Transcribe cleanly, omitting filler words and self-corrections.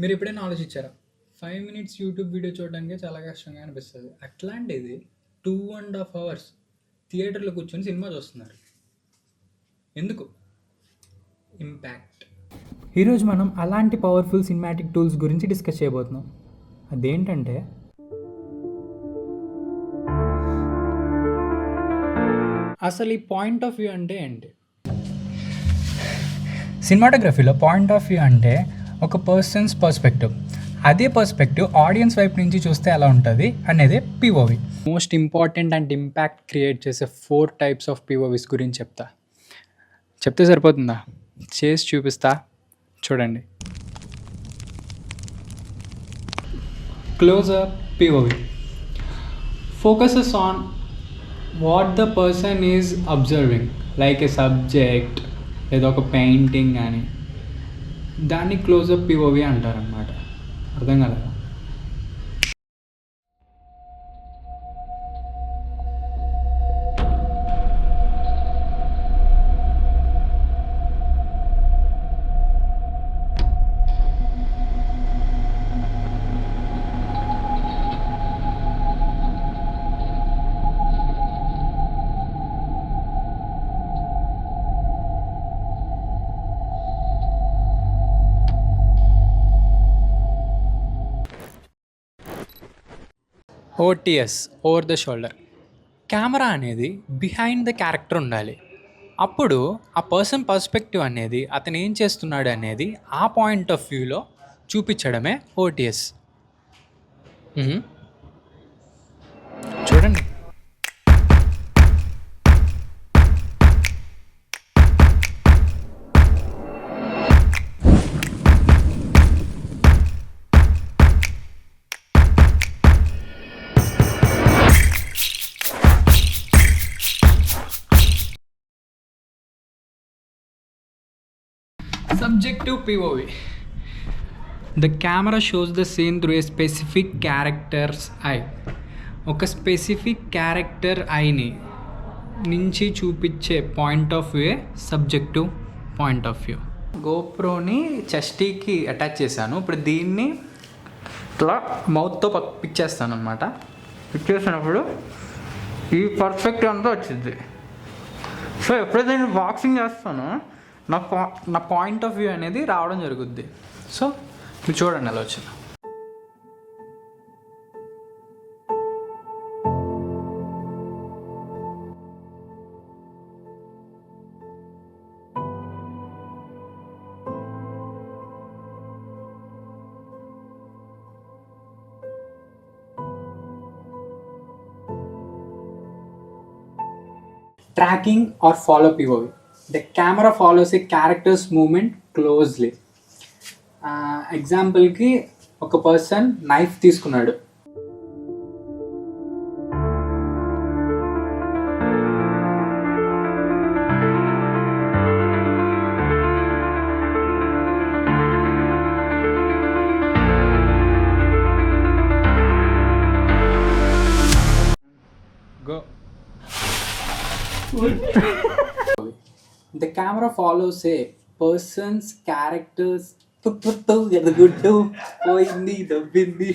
మీరు ఎప్పుడైనా ఆలోచించారా? 5 మినిట్స్ యూట్యూబ్ వీడియో చూడడానికే చాలా కష్టంగా అనిపిస్తది. అట్లాంటిది 2½ అవర్స్ థియేటర్‌లో కూర్చొని సినిమా చూస్తున్నారు. ఎందుకు? ఇంపాక్ట్. ఈరోజు మనం అలాంటి పవర్ఫుల్ సినిమాటిక్ టూల్స్ గురించి డిస్కస్ చేయబోతున్నాం. అదేంటంటే అసలు ఈ పాయింట్ ఆఫ్ వ్యూ అంటే ఏంటి? సినిమాటోగ్రఫీలో పాయింట్ ఆఫ్ వ్యూ అంటే ఒక పర్సన్స్ పర్స్పెక్టివ్. అదే పర్స్పెక్టివ్ ఆడియన్స్ వైపు నుంచి చూస్తే ఎలా ఉంటుంది అనేది POV. Most important and impact create చేసే 4 టైప్స్ ఆఫ్ పిఓవిస్ గురించి చెప్తే సరిపోతుందా? చేసి చూపిస్తా, చూడండి. Closer POV focuses on what the person is observing, like a subject లేదా ఒక పెయింటింగ్ కానీ, దాన్ని క్లోజప్ పిఓవి అంటారనమాట. అర్థం కలదా? OTS, over the shoulder. Camera అనేది బిహైండ్ ద క్యారెక్టర్ ఉండాలి. అప్పుడు ఆ పర్సన్ పర్స్పెక్టివ్ అనేది అతను ఏం చేస్తున్నాడు అనేది ఆ పాయింట్ ఆఫ్ వ్యూలో చూపించడమే ఓటీఎస్. చూడండి. Subjective POV. The camera shows the scene through a specific character's eye. ఒక స్పెసిఫిక్ క్యారెక్టర్ ఐని నుంచి చూపించే point of view subjective point of view. గోప్రోని చెస్టీకి అటాచ్ చేశాను. ఇప్పుడు దీన్ని ఇట్లా మౌత్తో పిక్ చేస్తాను అనమాట. పిక్ చేసినప్పుడు ఈ పర్ఫెక్ట్ అంతా వచ్చింది. సో ఎప్పుడైతే నేను బాక్సింగ్ చేస్తానో నా పాయింట్ ఆఫ్ వ్యూ అనేది రావడం జరుగుద్ది. సో మీరు చూడండి అలా వచ్చింది. Tracking or follow POV. The camera follows a character's movement closely. ఎగ్జాంపుల్కి ఒక పర్సన్ నైఫ్ తీసుకున్నాడు. Go. The camera follows a person's characters. Poindi, the bindi.